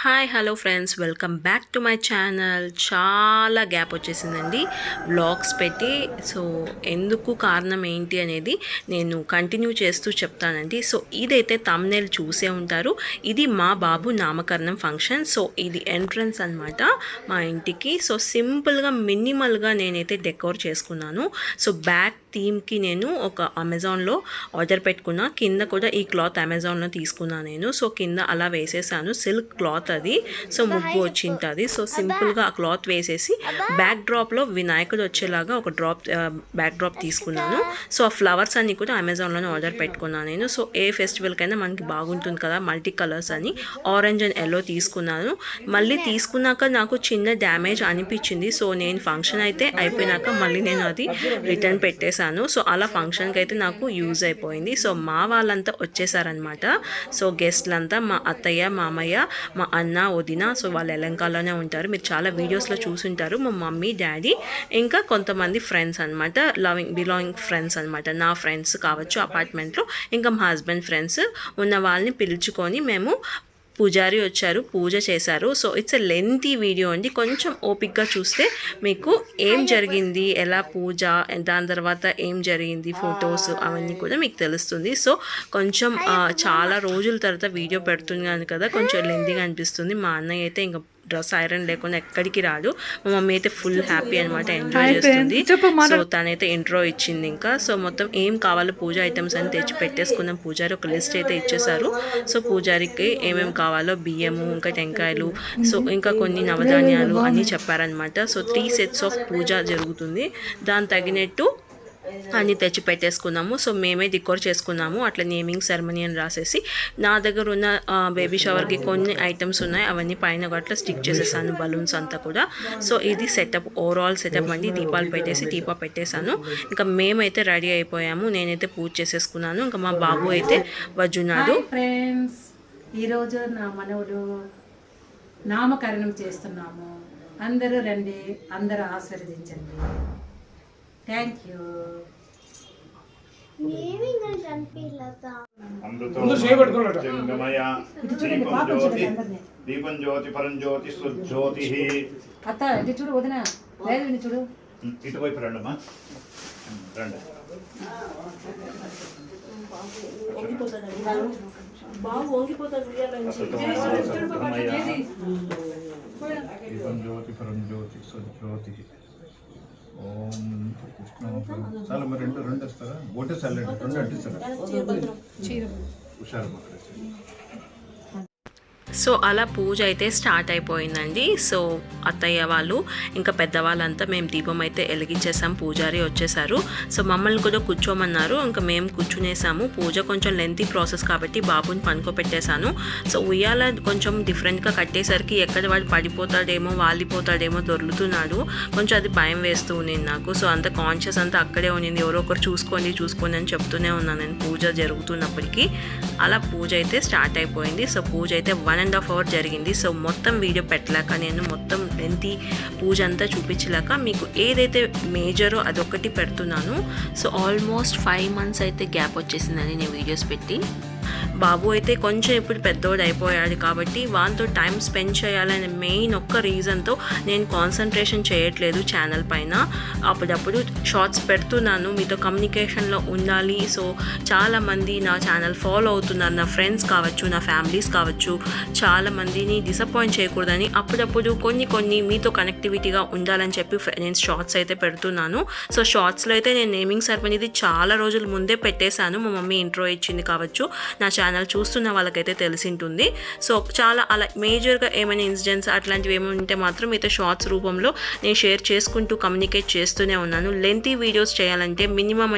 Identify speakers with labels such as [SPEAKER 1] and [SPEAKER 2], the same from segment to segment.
[SPEAKER 1] Hi hello friends, welcome back to my channel. చాలా gap వచ్చేసిందండి vlogs పెట్టి. So ఎందుకు కారణం ఏంటి అనేది నేను కంటిన్యూ చేస్తూ చెప్తానండి. సో ఇదైతే థంబ్నెయిల్ చూసే ఉంటారు. ఇది మా బాబు నామకరణం ఫంక్షన్. సో ఇది ఎంట్రన్స్ అన్నమాట మా ఇంటికి. సో సింపుల్గా మినిమల్గా నేనైతే డెకోర్ చేసుకున్నాను. సో బ్యాక్ థీమ్కి నేను ఒక అమెజాన్లో ఆర్డర్ పెట్టుకున్నా. కింద కూడా ఈ క్లాత్ అమెజాన్లో తీసుకున్నాను నేను. సో కింద అలా వేసేసాను, సిల్క్ క్లాత్ అది. సో ముగ్గు వచ్చింటుంది. సో సింపుల్గా ఆ క్లాత్ వేసేసి బ్యాక్ డ్రాప్లో వినాయకుడు వచ్చేలాగా ఒక బ్యాక్ డ్రాప్ తీసుకున్నాను. సో ఆ ఫ్లవర్స్ అన్ని కూడా అమెజాన్లోనే ఆర్డర్ పెట్టుకున్నాను నేను. సో ఏ ఫెస్టివల్కైనా మనకి బాగుంటుంది కదా మల్టీ కలర్స్ అని ఆరెంజ్ అండ్ ఎల్లో తీసుకున్నాను. మళ్ళీ తీసుకున్నాక నాకు చిన్న డ్యామేజ్ అనిపించింది. సో నేను ఫంక్షన్ అయితే అయిపోయినాక మళ్ళీ నేను అది రిటర్న్ పెట్టేశాను. సో అలా ఫంక్షన్కి అయితే నాకు యూజ్ అయిపోయింది. సో మా వాళ్ళంతా వచ్చేసారనమాట. సో గెస్ట్లంతా మా అత్తయ్య, మామయ్య, మా అన్న, వదిన. సో వాళ్ళు ఎలంకాలోనే ఉంటారు. మీరు చాలా వీడియోస్లో చూసుంటారు. మా మమ్మీ, డాడీ, ఇంకా కొంతమంది ఫ్రెండ్స్ అనమాట, బిలాంగింగ్ ఫ్రెండ్స్ అనమాట. నా ఫ్రెండ్స్ కావచ్చు అపార్ట్మెంట్లో, ఇంకా మా హస్బెండ్ ఫ్రెండ్స్ ఉన్న వాళ్ళని పిలుచుకొని మేము పూజారి వచ్చారు, పూజ చేశారు. So it's a lengthy video అండి. కొంచెం ఓపిక్గా చూస్తే మీకు ఏం జరిగింది, ఎలా పూజ, దాని తర్వాత ఏం జరిగింది, ఫొటోస్ అవన్నీ కూడా మీకు తెలుస్తుంది. సో కొంచెం చాలా రోజుల తర్వాత వీడియో పెడుతున్నాను కదా, కొంచెం లెంతీగా అనిపిస్తుంది. మా అన్నయ్య అయితే ఇంకా డ్రెస్ ఐరన్ లేకుండా ఎక్కడికి రాడు. మా మమ్మీ అయితే ఫుల్ హ్యాపీ అనమాట, ఎంజాయ్ చేస్తుంది. సో తనైతే ఇంట్రో ఇచ్చింది ఇంకా. సో మొత్తం ఏం కావాలో పూజ ఐటమ్స్ అని తెచ్చి పెట్టేసుకున్నాం. పూజారి ఒక లిస్ట్ అయితే ఇచ్చేసారు. సో పూజారికి ఏమేమి కావాలో బియ్యము, ఇంకా టెంకాయలు, సో ఇంకా కొన్ని నవధాన్యాలు అన్నీ చెప్పారనమాట. సో 3 sets ఆఫ్ పూజ జరుగుతుంది. దాని తగినట్టు అన్నీ తెచ్చి పెట్టేసుకున్నాము. సో మేమే డెకోర్ చేసుకున్నాము. అట్లా నేమింగ్ సెరమనీ అని రాసేసి నా దగ్గర ఉన్న బేబీ షవర్కి కొన్ని ఐటమ్స్ ఉన్నాయి, అవన్నీ పైన అట్లా స్టిక్ చేసేసాను, బలూన్స్ అంతా కూడా. సో ఇది సెటప్, ఓవరాల్ సెటప్ అండి. దీపాలు పెట్టేసి దీపా పెట్టేశాను. ఇంకా మేమైతే రెడీ అయిపోయాము. నేనైతే పూజ చేసేసుకున్నాను. ఇంకా మా బాబు అయితే వజ్జున్నాడు.
[SPEAKER 2] ఫ్రెండ్స్, ఈరోజు నా మనవుడు నామకరణం చేస్తున్నాము. అందరూ రండి, అందరూ ఆశీర్వదించండి. Thank you.
[SPEAKER 3] దీపం జ్యోతి పరం జ్యోతి సుజ్యోతి.
[SPEAKER 2] అత్త ఇటు చూడు, వదిన లేదు చూడు,
[SPEAKER 3] ఇటువైపు రండమ్మా, రండి. దీపం జ్యోతి పరం జ్యోతి సుజ్యోతి. ఓం కృష్ణ. చాలా మరి రెండు వస్తారా? ఒకటే సార్ రెండు అంటిస్తారా? హుషారు.
[SPEAKER 1] సో అలా పూజ అయితే స్టార్ట్ అయిపోయిందండి. సో అత్తయ్య వాళ్ళు ఇంకా పెద్దవాళ్ళంతా మేము దీపం అయితే వెలిగించేసాం. పూజారి వచ్చేసారు. సో మమ్మల్ని కూడా కూర్చోమన్నారు. ఇంకా మేము కూర్చునేసాము. పూజ కొంచెం లెంతీ ప్రాసెస్ కాబట్టి బాబుని పనుకోబెట్టేశాను. సో ఉయ్యాల కొంచెం డిఫరెంట్గా కట్టేసరికి ఎక్కడ వాడు పడిపోతాడేమో, వాలిపోతాడేమో దొర్లుతున్నాడు. కొంచెం అది భయం వేస్తూ ఉంది నాకు. సో అంత కాన్షియస్ అంతా అక్కడే ఉండింది. ఎవరో ఒకరు చూసుకోండి అని చెప్తూనే ఉన్నాను నేను పూజ జరుగుతున్నప్పటికీ. అలా పూజ అయితే స్టార్ట్ అయిపోయింది. సో పూజ అయితే 1.5 hours జరిగింది. సో మొత్తం వీడియో పెట్టలేక, నేను మొత్తం లెంతీ పూజ అంతా చూపించలేక మీకు ఏదైతే మేజరో అదొకటి పెడుతున్నాను. సో ఆల్మోస్ట్ 5 months అయితే గ్యాప్ వచ్చేసిందని నేను వీడియోస్ పెట్టి. బాబు అయితే కొంచెం ఇప్పుడు పెద్దోడు అయిపోయాడు కాబట్టి వాటితో టైం స్పెండ్ చేయాలనే మెయిన్ ఒక్క రీజన్తో నేను కాన్సన్ట్రేషన్ చేయట్లేదు ఛానల్ పైన. అప్పుడప్పుడు షార్ట్స్ పెడుతున్నాను, మీతో కమ్యూనికేషన్లో ఉండాలి. సో చాలామంది నా ఛానల్ ఫాలో అవుతున్నారు, నా ఫ్రెండ్స్ కావచ్చు, నా ఫ్యామిలీస్ కావచ్చు. చాలామందిని డిసప్పాయింట్ చేయకూడదని అప్పుడప్పుడు కొన్ని మీతో కనెక్టివిటీగా ఉండాలని చెప్పి నేను షార్ట్స్ అయితే పెడుతున్నాను. సో షార్ట్స్లో అయితే నేను నేమింగ్ సెరమనీది చాలా రోజుల ముందే పెట్టేశాను. మా మమ్మీ ఇంట్రో ఇచ్చింది కావచ్చు, నా ఛానల్ చూస్తున్న వాళ్ళకైతే తెలిసి ఉంటుంది. సో చాలా అలా మేజర్గా ఏమైనా ఇన్సిడెంట్స్ అట్లాంటివి ఏమైనా ఉంటే మాత్రం మీతో షార్ట్స్ రూపంలో నేను షేర్ చేసుకుంటూ కమ్యూనికేట్ చేస్తూనే ఉన్నాను. లెంతీ వీడియోస్ చేయాలంటే మినిమం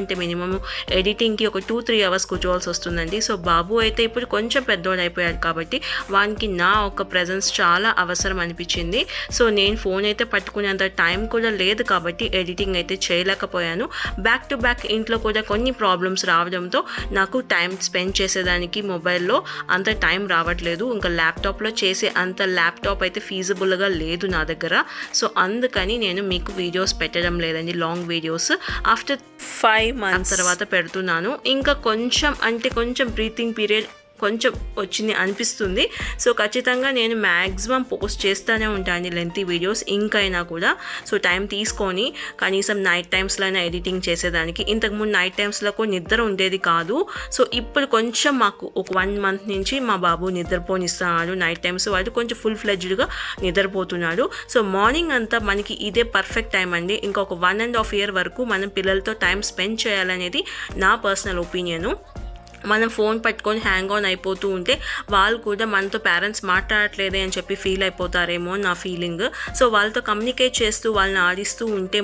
[SPEAKER 1] ఎడిటింగ్కి ఒక 2-3 hours కూర్చోవాల్సి వస్తుందండి. సో బాబు అయితే ఇప్పుడు కొంచెం పెద్దోడు అయిపోయాడు కాబట్టి వానికి నా ఒక ప్రెజెన్స్ చాలా అవసరం అనిపించింది. సో నేను ఫోన్ అయితే పట్టుకునేంత టైం కూడా లేదు కాబట్టి ఎడిటింగ్ అయితే చేయలేకపోయాను. బ్యాక్ టు బ్యాక్ ఇంట్లో కూడా కొన్ని ప్రాబ్లమ్స్ రావడంతో నాకు టైం స్పెండ్ చేసేదానికి మొబైల్లో అంత టైం రావట్లేదు. ఇంకా ల్యాప్టాప్లో చేసే అంత ల్యాప్టాప్ అయితే ఫీజిబుల్గా లేదు నా దగ్గర. సో అందుకని నేను మీకు వీడియోస్ పెట్టడం లేదండి, లాంగ్ వీడియోస్. ఆఫ్టర్ 5 months తర్వాత పెడుతున్నాను. ఇంకా కొంచెం బ్రీతింగ్ పీరియడ్ కొంచెం వచ్చింది అనిపిస్తుంది. సో ఖచ్చితంగా నేను మ్యాక్సిమం పోస్ట్ చేస్తూనే ఉంటాను లెంతీ వీడియోస్ ఇంకైనా కూడా. సో టైం తీసుకొని కనీసం నైట్ టైమ్స్లో అయినా ఎడిటింగ్ చేసేదానికి. ఇంతకుముందు నైట్ టైమ్స్లో కూడా నిద్ర ఉండేది కాదు. సో ఇప్పుడు కొంచెం మాకు ఒక 1 month నుంచి మా బాబు నిద్రపోనిస్తున్నాడు. నైట్ టైమ్స్ వాడు కొంచెం ఫుల్ ఫ్లెడ్జ్డ్గా నిద్రపోతున్నాడు. సో మార్నింగ్ అంతా మనకి ఇదే పర్ఫెక్ట్ టైం అండి. ఇంకొక 1.5 year వరకు మనం పిల్లలతో టైం స్పెండ్ చేయాలనేది నా పర్సనల్ ఒపీనియను. మనం ఫోన్ పట్టుకొని హ్యాంగ్ ఆన్ అయిపోతూ ఉంటే వాళ్ళు కూడా మనతో పేరెంట్స్ మాట్లాడట్లేదే అని చెప్పి ఫీల్ అయిపోతారేమో నా ఫీలింగ్. సో వాళ్ళతో కమ్యూనికేట్ చేస్తూ వాళ్ళని ఆడిస్తూ ఉంటే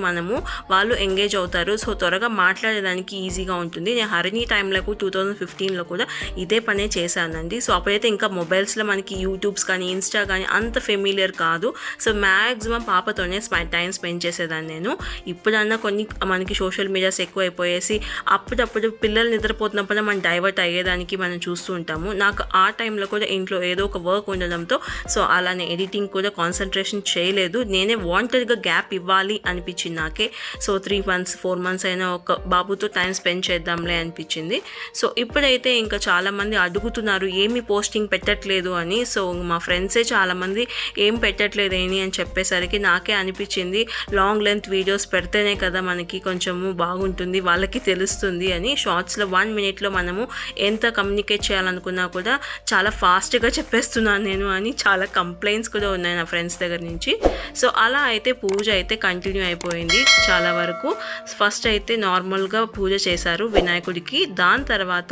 [SPEAKER 1] వాళ్ళు ఎంగేజ్ అవుతారు. సో త్వరగా మాట్లాడేదానికి ఈజీగా ఉంటుంది. నేను హరిణి టైంలో 2015లో కూడా ఇదే పనే చేశానండి. సో అప్పుడైతే ఇంకా మొబైల్స్లో మనకి యూట్యూబ్స్ కానీ ఇన్స్టా కానీ అంత ఫెమిలియర్ కాదు. సో మ్యాక్సిమం పాపతోనే టైం స్పెండ్ చేసేదాన్ని నేను. ఇప్పుడన్నా కొన్ని మనకి సోషల్ మీడియాస్ ఎక్కువ అయిపోయేసి అప్పుడప్పుడు పిల్లలు నిద్రపోతున్నప్పుడు మనం డైవర్ట్ అయ్యేదానికి మనం చూస్తూ ఉంటాము. నాకు ఆ టైంలో కూడా ఇంట్లో ఏదో ఒక వర్క్ ఉండడంతో సో అలానే ఎడిటింగ్ కూడా కాన్సన్ట్రేషన్ చేయలేదు. నేనే వాంటెడ్గా గ్యాప్ ఇవ్వాలి అనిపించింది నాకే. సో 3 months 4 months అయినా ఒక బాబుతో టైం స్పెండ్ చేద్దాంలే అనిపించింది. సో ఇప్పుడైతే ఇంకా చాలామంది అడుగుతున్నారు ఏమి పోస్టింగ్ పెట్టట్లేదు అని. సో మా ఫ్రెండ్సే చాలామంది ఏం పెట్టట్లేదు అని చెప్పేసరికి నాకే అనిపించింది లాంగ్ లెంత్ వీడియోస్ పెడితేనే కదా మనకి కొంచెము బాగుంటుంది, వాళ్ళకి తెలుస్తుంది అని. షార్ట్స్లో 1 minute మనము ఎంత కమ్యూనికేట్ చేయాలనుకున్నా కూడా చాలా ఫాస్ట్గా చెప్పేస్తున్నాను నేను అని చాలా కంప్లైంట్స్ కూడా ఉన్నాయి నా ఫ్రెండ్స్ దగ్గర నుంచి. సో అలా అయితే పూజ అయితే కంటిన్యూ అయిపోయింది చాలా వరకు. ఫస్ట్ అయితే నార్మల్గా పూజ చేశారు వినాయకుడికి. దాని తర్వాత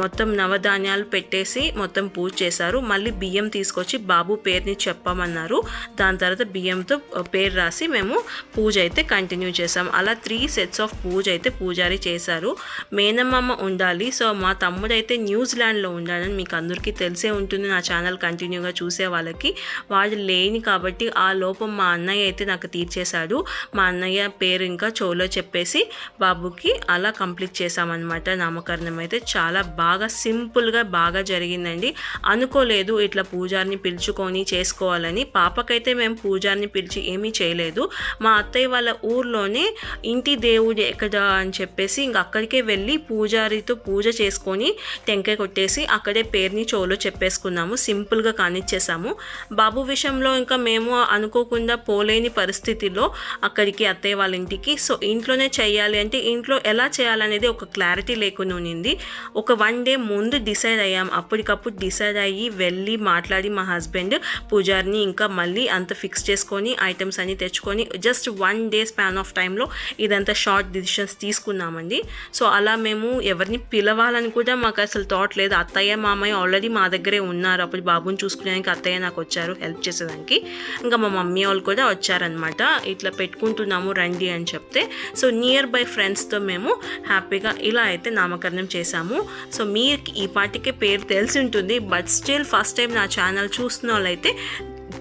[SPEAKER 1] మొత్తం నవధాన్యాలు పెట్టేసి మొత్తం పూజ చేశారు. మళ్ళీ బియ్యం తీసుకొచ్చి బాబు పేరుని చెప్పమన్నారు. దాని తర్వాత బియ్యంతో పేరు రాసి మేము పూజ అయితే కంటిన్యూ చేసాం. అలా 3 sets ఆఫ్ పూజ అయితే పూజారి చేశారు. మేనమామ ఉండాలి. సో మా తమ్ముడు అయితే న్యూజిలాండ్లో ఉండాలని మీకు అందరికీ తెలిసే ఉంటుంది, నా ఛానల్ కంటిన్యూగా చూసే వాళ్ళకి. వాడు లేని కాబట్టి ఆ లోపం మా అన్నయ్య అయితే నాకు తీర్చేశాడు. మా అన్నయ్య పేరు ఇంకా చెవులో చెప్పేసి బాబుకి అలా కంప్లీట్ చేసామన్నమాట. నామకరణం అయితే చాలా బాగా సింపుల్గా బాగా జరిగిందండి. అనుకోలేదు ఇట్లా పూజారిని పిలుచుకొని చేసుకోవాలని. పాపకైతే మేము పూజారిని పిలిచి ఏమీ చేయలేదు. మా అత్తయ్య వాళ్ళ ఊర్లోనే ఇంటి దేవుడు ఎక్కడ అని చెప్పేసి ఇంక అక్కడికే వెళ్ళి పూజారితో పూజ చేసుకొని టెంకాయ కొట్టేసి అక్కడే పేరుని చెవులో చెప్పేసుకున్నాము. సింపుల్గా కానిచ్చేసాము. బాబు విషయంలో ఇంకా మేము అనుకోకుండా పోలేని పరిస్థితిలో అక్కడికి అత్తయ్య వాళ్ళ ఇంటికి. సో ఇంట్లోనే చేయాలి అంటే ఇంట్లో ఎలా చేయాలనేది ఒక క్లారిటీ లేకుండా ఉన్నింది. ఒక 1 day ముందు డిసైడ్ అయ్యాం. అప్పటికప్పుడు డిసైడ్ అయ్యి వెళ్ళి మాట్లాడి మా హస్బెండ్ పూజారిని ఇంకా మళ్ళీ అంత ఫిక్స్ చేసుకొని ఐటమ్స్ అన్ని తెచ్చుకొని జస్ట్ 1 day స్పాన్ ఆఫ్ టైంలో ఇదంతా షార్ట్ డిసిషన్స్ తీసుకున్నామండి. సో అలా మేము ఎవరిని పిలవాలని కూడా మాకు అసలు థాట్ లేదు. అత్తయ్య మామయ్య ఆల్రెడీ మా దగ్గరే ఉన్నారు. అప్పుడు బాబుని చూసుకునేదానికి అత్తయ్య నాకు వచ్చారు హెల్ప్ చేసేదానికి. ఇంకా మా మమ్మీ వాళ్ళు కూడా వచ్చారనమాట. ఇట్లా పెట్టుకుంటున్నాము రండి అని చెప్తే సో నియర్ బై ఫ్రెండ్స్తో మేము హ్యాపీగా ఇలా అయితే నామకరణం చేశాము. సో మీకు ఈ పాటికే పేరు తెలిసి ఉంటుంది. బట్ స్టిల్ ఫస్ట్ టైం నా ఛానల్ చూస్తున్న వాళ్ళైతే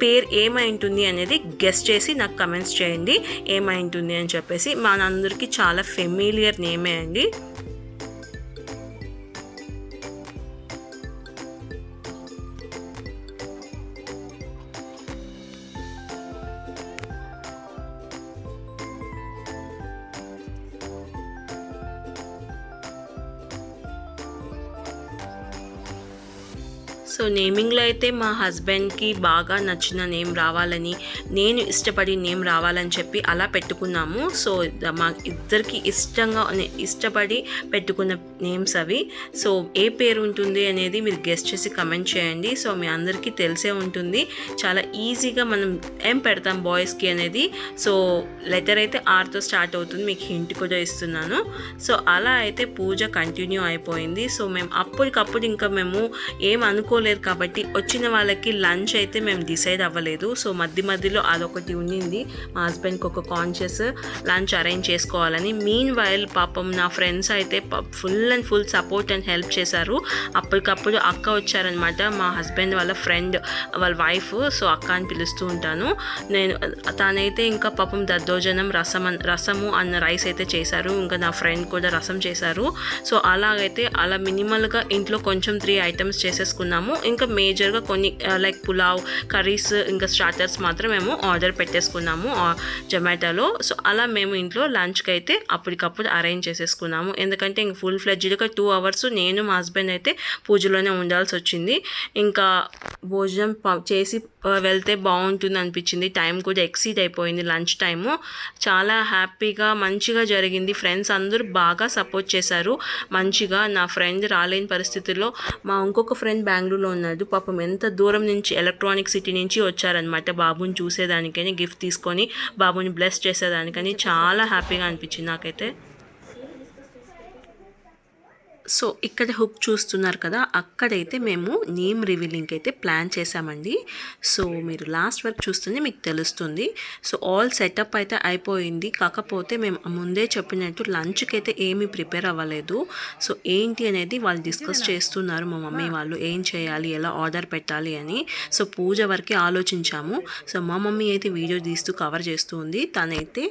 [SPEAKER 1] పేరు ఏమై ఉంటుంది అనేది గెస్ట్ చేసి నాకు కమెంట్స్ చేయండి ఏమై ఉంటుంది అని చెప్పేసి. మనందరికీ చాలా ఫెమిలియర్ నేమే అండి. సో నేమింగ్లో అయితే మా హస్బెండ్కి బాగా నచ్చిన నేమ్ రావాలని, నేను ఇష్టపడి నేమ్ రావాలని చెప్పి అలా పెట్టుకున్నాము. సో మా ఇద్దరికి ఇష్టపడి పెట్టుకున్న నేమ్స్ అవి. సో ఏ పేరు ఉంటుంది అనేది మీరు గెస్ట్ చేసి కమెంట్ చేయండి. సో మీ అందరికీ తెలిసే ఉంటుంది. చాలా ఈజీగా మనం ఏం పెడతాం బాయ్స్కి అనేది. సో లెటర్ అయితే ఆర్తో స్టార్ట్ అవుతుంది, మీకు హింట్ కూడా ఇస్తున్నాను. సో అలా అయితే పూజ కంటిన్యూ అయిపోయింది. సో మేము అప్పటికప్పుడు ఇంకా మేము ఏం అనుకోలేదు కాబట్టి వచ్చిన వాళ్ళకి లంచ్ అయితే మేము డిసైడ్ అవ్వలేదు. సో మధ్యలో అదొకటి ఉండింది. మా హస్బెండ్కి ఒక కాన్షియస్ లంచ్ అరేంజ్ చేసుకోవాలని. మీన్ వైల్ పాపం నా ఫ్రెండ్స్ అయితే ఫుల్ సపోర్ట్ అండ్ హెల్ప్ చేశారు. అప్పటికప్పుడు అక్క వచ్చారనమాట, మా హస్బెండ్ వాళ్ళ ఫ్రెండ్ వాళ్ళ వైఫ్. సో అక్క అని పిలుస్తూ ఉంటాను నేను. తనైతే ఇంకా పాపం దద్దోజనం రసము అన్న రైస్ అయితే చేశారు. ఇంకా నా ఫ్రెండ్ కూడా రసం చేశారు. సో అలాగైతే అలా మినిమల్గా ఇంట్లో కొంచెం 3 items చేసేసుకున్నాము. ఇంకా మేజర్గా కొన్ని లైక్ పులావ్, కర్రీస్, ఇంకా స్టార్టర్స్ మాత్రం మేము ఆర్డర్ పెట్టేసుకున్నాము జొమాటోలో. సో అలా మేము ఇంట్లో లంచ్కి అయితే అప్పటికప్పుడు అరేంజ్ చేసేసుకున్నాము. ఎందుకంటే ఇంక ఫుల్ ఫ్లెడ్జ్డ్గా 2 hours నేను మా హస్బెండ్ అయితే పూజలోనే ఉండాల్సి వచ్చింది. ఇంకా భోజనం చేసి వెళ్తే బాగుంటుంది అనిపించింది. టైం కూడా ఎక్సీడ్ అయిపోయింది, లంచ్ టైము. చాలా హ్యాపీగా మంచిగా జరిగింది. ఫ్రెండ్స్ అందరూ బాగా సపోర్ట్ చేశారు మంచిగా. నా ఫ్రెండ్ రాలేని పరిస్థితుల్లో మా ఇంకొక ఫ్రెండ్ బెంగళూరులో ఉన్నాడు. పాపం ఎంత దూరం నుంచి ఎలక్ట్రానిక్ సిటీ నుంచి వచ్చారనమాట బాబుని చూసేదానికని, గిఫ్ట్ తీసుకొని బాబుని బ్లెస్ చేసేదానికని. చాలా హ్యాపీగా అనిపించింది నాకైతే. సో ఇక్కడ హుక్ చూస్తున్నారు కదా, అక్కడైతే మేము నేమ్ రివీలింగ్కి అయితే ప్లాన్ చేసామండి. సో మీరు లాస్ట్ వరకు చూస్తుంది మీకు తెలుస్తుంది. సో ఆల్ సెటప్ అయితే అయిపోయింది. కాకపోతే మేము ముందే చెప్పినట్టు లంచ్కి అయితే ఏమీ ప్రిపేర్ అవ్వలేదు. సో ఏంటి అనేది వాళ్ళు డిస్కస్ చేస్తున్నారు మా మమ్మీ వాళ్ళు, ఏం చేయాలి, ఎలా ఆర్డర్ పెట్టాలి అని. సో పూజ వరకే ఆలోచించాము. సో మా మమ్మీ అయితే వీడియో తీస్తూ కవర్ చేస్తూ ఉంది. తనైతే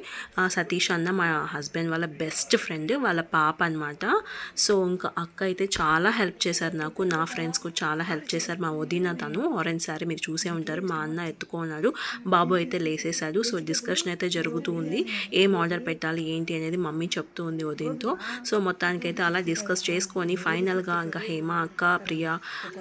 [SPEAKER 1] సతీష్ అన్న మా హస్బెండ్ వాళ్ళ బెస్ట్ ఫ్రెండ్, వాళ్ళ పాప అనమాట. సో ఇంకా అక్క అయితే చాలా హెల్ప్ చేశారు నాకు. నా ఫ్రెండ్స్ కూడా చాలా హెల్ప్ చేశారు. మా వదిన తను ఆరెంజ్ సారీ మీరు చూసే ఉంటారు. మా అన్న ఎత్తుకున్నాడు, బాబు అయితే లేసేసాడు. సో డిస్కషన్ అయితే జరుగుతూ ఉంది, ఏం ఆర్డర్ పెట్టాలి ఏంటి అనేది మమ్మీ చెప్తూ ఉంది వదినతో. సో మొత్తానికైతే అలా డిస్కస్ చేసుకొని ఫైనల్గా ఇంకా హేమ అక్క, ప్రియా,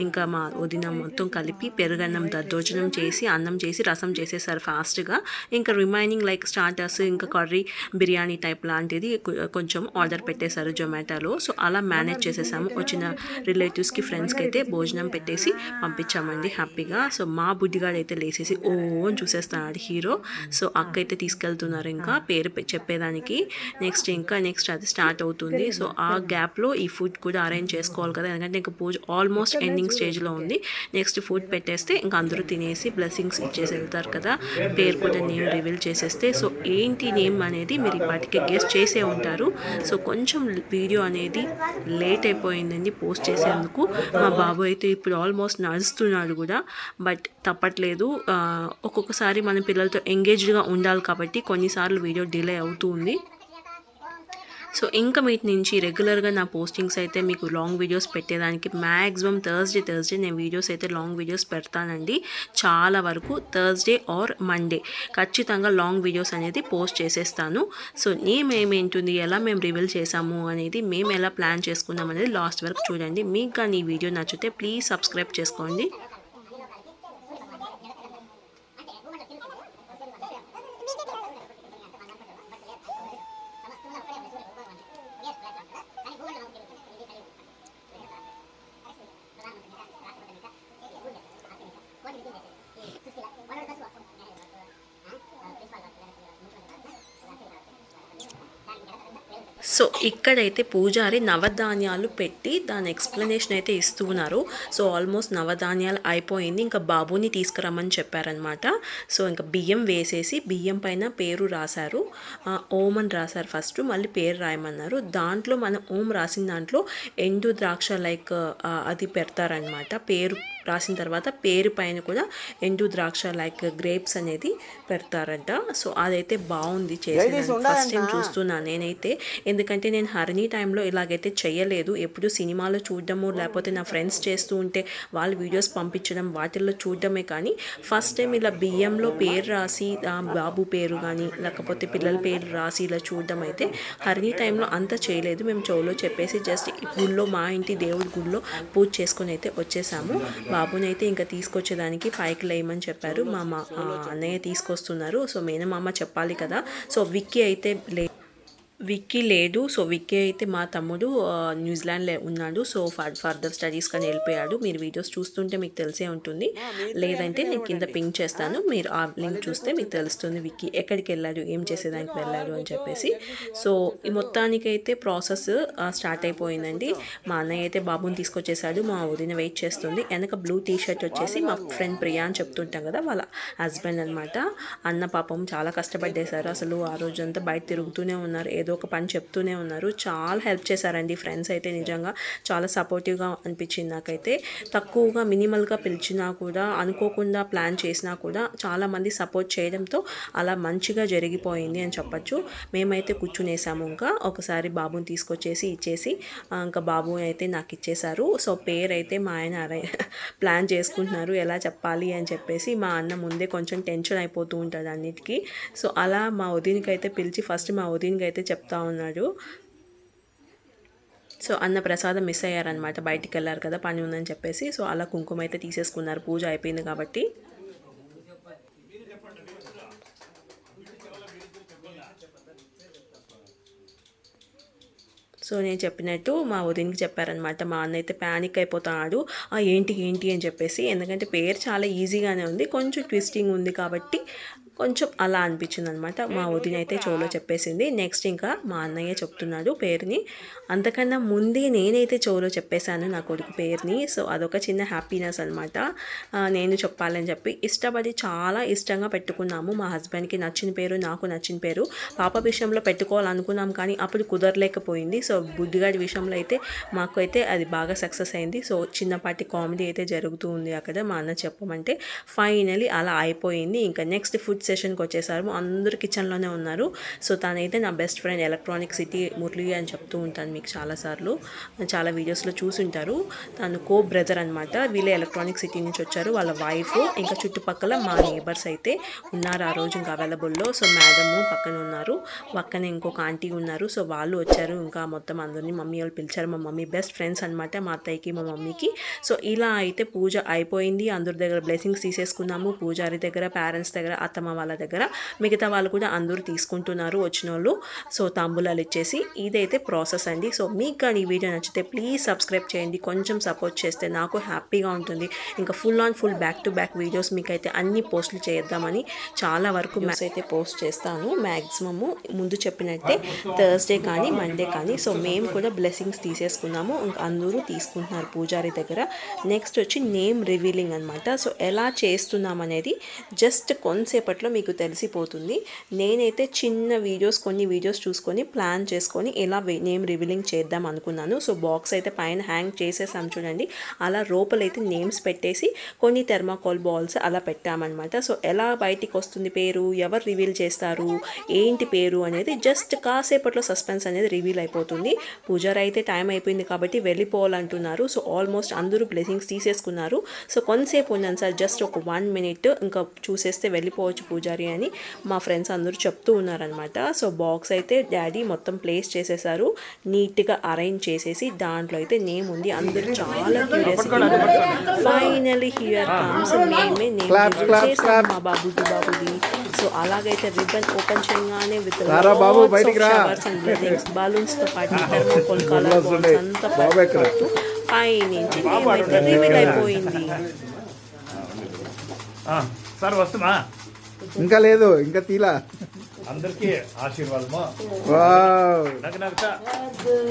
[SPEAKER 1] ఇంకా మా వదిన మొత్తం కలిపి పెరుగన్నం దద్దోజనం చేసి, అన్నం చేసి, రసం చేసేసారు ఫాస్ట్గా. ఇంకా రిమైనింగ్ లైక్ స్టార్టర్స్, ఇంకా కర్రీ, బిర్యానీ టైప్ లాంటిది కొంచెం ఆర్డర్ పెట్టేశారు జొమాటోలో. సో అలా మేనేజ్ చేసేసాము. వచ్చిన రిలేటివ్స్కి, ఫ్రెండ్స్కి అయితే భోజనం పెట్టేసి పంపించామండి హ్యాపీగా. సో మా బుడ్డిగాడు అయితే లేసేసి ఓ అని చూసేస్తున్నాడు హీరో. సో అక్క అయితే తీసుకెళ్తున్నారు ఇంకా పేరు చెప్పేదానికి. నెక్స్ట్ అది స్టార్ట్ అవుతుంది. సో ఆ గ్యాప్లో ఈ ఫుడ్ కూడా అరేంజ్ చేసుకోవాలి కదా, ఎందుకంటే ఇంకా పూజ ఆల్మోస్ట్ ఎండింగ్ స్టేజ్లో ఉంది. నెక్స్ట్ ఫుడ్ పెట్టేస్తే ఇంకా అందరూ తినేసి బ్లెస్సింగ్స్ ఇచ్చేసి వెళ్తారు కదా. పేరు కూడా నేమ్ రివీల్ చేసేస్తే, సో ఏంటి నేమ్ అనేది మీరు ఇప్పటికే గెస్ట్ చేసే ఉంటారు. సో కొంచెం వీడియో అనేది లేట్ అయిపోయిందండి పోస్ట్ చేసేందుకు. మా బాబు అయితే ఇప్పుడు ఆల్మోస్ట్ నడుస్తున్నాడు కూడా, బట్ తప్పట్లేదు. ఒక్కొక్కసారి మన పిల్లలతో ఎంగేజ్డ్గా ఉండాలి కాబట్టి కొన్నిసార్లు వీడియో డిలే అవుతుంది. సో ఇంకా వీటి నుంచి రెగ్యులర్గా నా పోస్టింగ్స్ అయితే మీకు లాంగ్ వీడియోస్ పెట్టేదానికి మ్యాక్సిమం థర్స్డే నేను వీడియోస్ అయితే లాంగ్ వీడియోస్ పెడతానండి. చాలా వరకు థర్స్డే ఆర్ మండే ఖచ్చితంగా లాంగ్ వీడియోస్ అనేది పోస్ట్ చేసేస్తాను. సో ఏమేంటుంది, ఎలా మేము రివీల్ చేసాము అనేది, మేము ఎలా ప్లాన్ చేసుకున్నాం అనేది లాస్ట్ వరకు చూడండి. మీకు కానీ ఈ వీడియో నచ్చితే ప్లీజ్ సబ్స్క్రైబ్ చేసుకోండి. సో ఇక్కడైతే పూజారి నవధాన్యాలు పెట్టి దాని ఎక్స్ప్లెనేషన్ అయితే ఇస్తూ ఉన్నారు. సో ఆల్మోస్ట్ నవధాన్యాలు అయిపోయింది, ఇంకా బాబుని తీసుకురమ్మని చెప్పారనమాట. సో ఇంకా బియ్యం వేసేసి బియ్యం పైన పేరు రాశారు, ఓం అని రాశారు ఫస్ట్, మళ్ళీ పేరు రాయమన్నారు. దాంట్లో మనం ఓం రాసిన దాంట్లో ఎండు ద్రాక్ష లైక్ అది పెడతారనమాట. పేరు రాసిన తర్వాత పేరు పైన కూడా ఎండు ద్రాక్ష లైక్ గ్రేప్స్ అనేది పెడతారంట. సో అదైతే బాగుంది చేసేదానికి. ఫస్ట్ టైం చూస్తున్నాను నేనైతే, ఎందుకంటే నేను హరిణి టైంలో ఇలాగైతే చేయలేదు. ఎప్పుడు సినిమాలో చూడడము, లేకపోతే నా ఫ్రెండ్స్ చేస్తూ ఉంటే వాళ్ళ వీడియోస్ పంపించడం, వాటిల్లో చూడడమే. కానీ ఫస్ట్ టైం ఇలా బియ్యంలో పేరు రాసి బాబు పేరు కానీ లేకపోతే పిల్లల పేరు రాసి ఇలా చూడడం అయితే హరిణి టైంలో అంత చేయలేదు. మేము చెవులో చెప్పేసి జస్ట్ గుళ్ళో, మా ఇంటి దేవుడి గుళ్ళో పూజ చేసుకుని అయితే వచ్చేసాము. బాబుని అయితే ఇంకా తీసుకొచ్చేదానికి పైకి లేయమని చెప్పారు. మా అన్నయ్య తీసుకొస్తున్నారు. సో మేనమామ చెప్పాలి కదా. సో విక్కీ లేడు. సో విక్కీ అయితే మా తమ్ముడు న్యూజిలాండ్లో ఉన్నాడు. సో ఫర్దర్ స్టడీస్ కానీ వెళ్ళిపోయాడు. మీరు వీడియోస్ చూస్తుంటే మీకు తెలిసే ఉంటుంది, లేదంటే నేను కింద పింక్ చేస్తాను, మీరు ఆ లింక్ చూస్తే మీకు తెలుస్తుంది విక్కీ ఎక్కడికి వెళ్ళాడు, ఏం చేసేదానికి వెళ్ళాడు అని చెప్పేసి. సో ఈ మొత్తానికైతే ప్రాసెస్ స్టార్ట్ అయిపోయిందండి. మా అన్నయ్య అయితే బాబుని తీసుకొచ్చేసాడు, మా వదిన వెయిట్ చేస్తుంది. వెనక బ్లూ టీ షర్ట్ వచ్చేసి మా ఫ్రెండ్ ప్రియా అని చెప్తుంటాం కదా, వాళ్ళ హస్బెండ్ అనమాట. అన్న పాపం చాలా కష్టపడ్డేశారు. అసలు ఆ రోజంతా బయట తిరుగుతూనే ఉన్నారు, ఏదో ఏదో ఒక పని చెప్తూనే ఉన్నారు. చాలా హెల్ప్ చేశారండి ఫ్రెండ్స్ అయితే, నిజంగా చాలా సపోర్టివ్గా అనిపించింది నాకైతే. తక్కువగా మినిమల్గా పిలిచినా కూడా, అనుకోకుండా ప్లాన్ చేసినా కూడా చాలామంది సపోర్ట్ చేయడంతో అలా మంచిగా జరిగిపోయింది అని చెప్పచ్చు. మేమైతే కూర్చునేసాము. ఇంకా ఒకసారి బాబుని తీసుకొచ్చేసి ఇచ్చేసి ఇంకా బాబు అయితే నాకు ఇచ్చేశారు. సో పేరు అయితే మా ఆయన ప్లాన్ చేసుకుంటున్నారు ఎలా చెప్పాలి అని చెప్పేసి. మా అన్న ముందే కొంచెం టెన్షన్ అయిపోతూ ఉంటుంది అన్నిటికీ. సో అలా మా వదినకి అయితే పిలిచి ఫస్ట్ మా వదినకి అయితే చెప్తా ఉన్నాడు. సో అన్న ప్రసాదం మిస్ అయ్యారనమాట, బయటికి వెళ్ళారు కదా పని ఉందని చెప్పేసి. సో అలా కుంకుమ అయితే తీసేసుకున్నారు, పూజ అయిపోయింది కాబట్టి. సో నేను చెప్పినట్టు మా వదినకి చెప్పారనమాట. మా అన్న అయితే ప్యానిక్ అయిపోతున్నాడు, ఏంటి ఏంటి అని చెప్పేసి. ఎందుకంటే పేరు చాలా ఈజీగానే ఉంది, కొంచెం ట్విస్టింగ్ ఉంది కాబట్టి కొంచెం అలా అనిపించింది అనమాట. మా వదిన అయితే చెవులో చెప్పేసింది. నెక్స్ట్ ఇంకా మా అన్నయ్య చెప్తున్నాడు పేరుని. అంతకన్నా ముందే నేనైతే చెవులో చెప్పేశాను నా కొడుకు పేరుని. సో అదొక చిన్న హ్యాపీనెస్ అనమాట. నేను చెప్పాలని చెప్పి ఇష్టపడి చాలా ఇష్టంగా పెట్టుకున్నాము. మా హస్బెండ్కి నచ్చిన పేరు, నాకు నచ్చిన పేరు. పాప విషయంలో పెట్టుకోవాలనుకున్నాం కానీ అప్పుడు కుదరలేకపోయింది. సో బుద్ధిగాడి విషయంలో అయితే మాకు అయితే అది బాగా సక్సెస్ అయింది. సో చిన్నపాటి కామెడీ అయితే జరుగుతూ ఉంది అక్కడ మా అన్న చెప్పమంటే. ఫైనలీ అలా అయిపోయింది. ఇంకా నెక్స్ట్ ఫుడ్ సెషన్కి వచ్చేసారు. అందరూ కిచెన్లోనే ఉన్నారు. సో తనైతే నా best friend, electronic city Murali అని చెప్తూ ఉంటాను మీకు చాలాసార్లు, చాలా వీడియోస్లో చూసుంటారు. తను కో బ్రదర్ అనమాట. వీళ్ళే ఎలక్ట్రానిక్ సిటీ నుంచి వచ్చారు, వాళ్ళ వైఫ్. ఇంకా చుట్టుపక్కల మా నేబర్స్ అయితే ఉన్నారు ఆ రోజు ఇంకా అవైలబుల్లో. సో మేడము పక్కన ఉన్నారు, పక్కన ఇంకొక ఆంటీ ఉన్నారు. సో వాళ్ళు వచ్చారు. ఇంకా మొత్తం అందరినీ మమ్మీ వాళ్ళు పిలిచారు. మా మమ్మీ బెస్ట్ ఫ్రెండ్స్ అనమాట, మా అత్తయ్యకి మా మమ్మీకి. సో ఇలా అయితే పూజ అయిపోయింది. అందరి దగ్గర బ్లెస్సింగ్స్ తీసేసుకున్నాము, పూజారి దగ్గర, పేరెంట్స్ దగ్గర, అత్తమ్మ వాళ్ళ దగ్గర. మిగతా వాళ్ళు కూడా అందరూ తీసుకుంటున్నారు వచ్చిన వాళ్ళు. సో తాంబూలాలు ఇచ్చేసి ఇదైతే ప్రాసెస్ అండి. సో మీకు కానీ ఈ వీడియో నచ్చితే ప్లీజ్ సబ్స్క్రైబ్ చేయండి. కొంచెం సపోర్ట్ చేస్తే నాకు హ్యాపీగా ఉంటుంది. ఇంకా full back to back videos మీకైతే అన్ని పోస్టులు చేద్దామని చాలా వరకు అయితే పోస్ట్ చేస్తాను. మ్యాక్సిమము ముందు చెప్పినట్టే థర్స్డే కానీ మండే కానీ. సో మేము కూడా బ్లెస్సింగ్స్ తీసేసుకున్నాము. ఇంకా అందరూ తీసుకుంటున్నారు పూజారి దగ్గర. నెక్స్ట్ వచ్చి నేమ్ రివీలింగ్ అనమాట. సో ఎలా చేస్తున్నాం అనేది జస్ట్ కొంతసేపట్లో మీకు తెలిసిపోతుంది. నేనైతే చిన్న వీడియోస్, కొన్ని వీడియోస్ చూసుకొని ప్లాన్ చేసుకొని ఎలా నేమ్ రివీలింగ్ చేద్దాం అనుకున్నాను. సో బాక్స్ అయితే పైన హ్యాంగ్ చేసేసాం చూడండి. అలా లోపలైతే నేమ్స్ పెట్టేసి కొన్ని థెర్మాకోల్ బాల్స్ అలా పెట్టామన్నమాట. సో ఎలా బయటికి వస్తుంది పేరు, ఎవరు రివీల్ చేస్తారు, ఏంటి పేరు అనేది జస్ట్ కాసేపట్లో సస్పెన్స్ అనేది రివీల్ అయిపోతుంది. పూజారి అయితే టైం అయిపోయింది కాబట్టి వెళ్ళిపోవాలంటున్నారు. సో ఆల్మోస్ట్ అందరూ బ్లెస్సింగ్స్ తీసేసుకున్నారు. సో కొంతసేపు ఉన్నాను సార్, జస్ట్ ఒక 1 minute, ఇంకా చూసేస్తే వెళ్ళిపోవచ్చు పూజారి అని మా ఫ్రెండ్స్ అందరూ చెప్తూ ఉన్నారనమాట. సో బాక్స్ అయితే డాడీ మొత్తం ప్లేస్ చేసేసారు, నీట్గా అరేంజ్ చేసేసి. దాంట్లో అయితే నేమ్ ఉంది. అందరూ చాలా క్యూరియాసిటీ. ఫైనలీ హియర్ కమ్స్ మేమే నేమ్ చేసాం మా బాబుది. సో అలాగైతే రిబ్బన్ ఓపెన్ చేయగానే విత్ బలూన్స్ తో పాటు థర్మాకోల్ కలర్ బాల్స్ అంతా పట్టు పై నుంచి నేమైతే రివీల్ అయిపోయింది.
[SPEAKER 3] సార్ వస్తున్నా,
[SPEAKER 4] ఇంకా లేదు, ఇంకా తీలా.
[SPEAKER 3] అందరికీ ఆశీర్వాదము.
[SPEAKER 4] వావ్.
[SPEAKER 3] నగనగత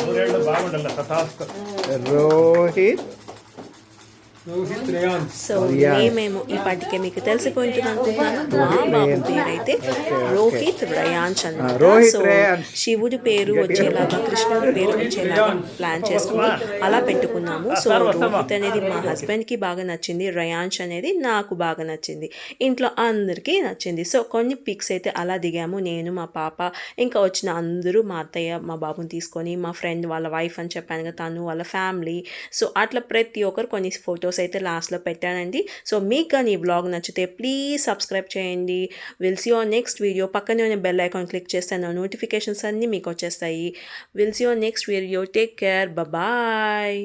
[SPEAKER 3] నూరేళ్ళు బాగుండాలి. తథాస్తు.
[SPEAKER 4] రోహిత్
[SPEAKER 1] సో నేమేమో ఈ పాటికే మీకు తెలిసిపోయింటుంది అనుకుంటున్నాను. మా బాబు పేరు అయితే రోహిత్ రేయాన్స్ అన్నమాట. సో శివుడి పేరు వచ్చేలాగా, కృష్ణుడి పేరు వచ్చేలాగా ప్లాన్ చేసుకుని అలా పెట్టుకున్నాము. సో రోహిత్ అనేది మా హస్బెండ్కి బాగా నచ్చింది, రేయాన్స్ అనేది నాకు బాగా నచ్చింది, ఇంట్లో అందరికీ నచ్చింది. సో కొన్ని పిక్స్ అయితే అలా దిగాము, నేను, మా పాప, ఇంకా వచ్చిన అందరూ, మా అత్తయ్య మా బాబుని తీసుకొని, మా ఫ్రెండ్ వాళ్ళ వైఫ్ అని చెప్పాను కదా, తను వాళ్ళ ఫ్యామిలీ. సో అట్లా ప్రతి ఒక్కరు కొన్ని ఫొటోస్ అయితే లాస్ట్లో పెట్టానండి. సో మీకు కానీ ఈ వ్లాగ్ నచ్చితే ప్లీజ్ సబ్స్క్రైబ్ చేయండి. Will see on next video. పక్కనే ఉన్న బెల్ ఐకాన్ క్లిక్ చేస్తే నా నోటిఫికేషన్స్ అన్నీ మీకు వచ్చేస్తాయి. Will see on next video. Take care, bye.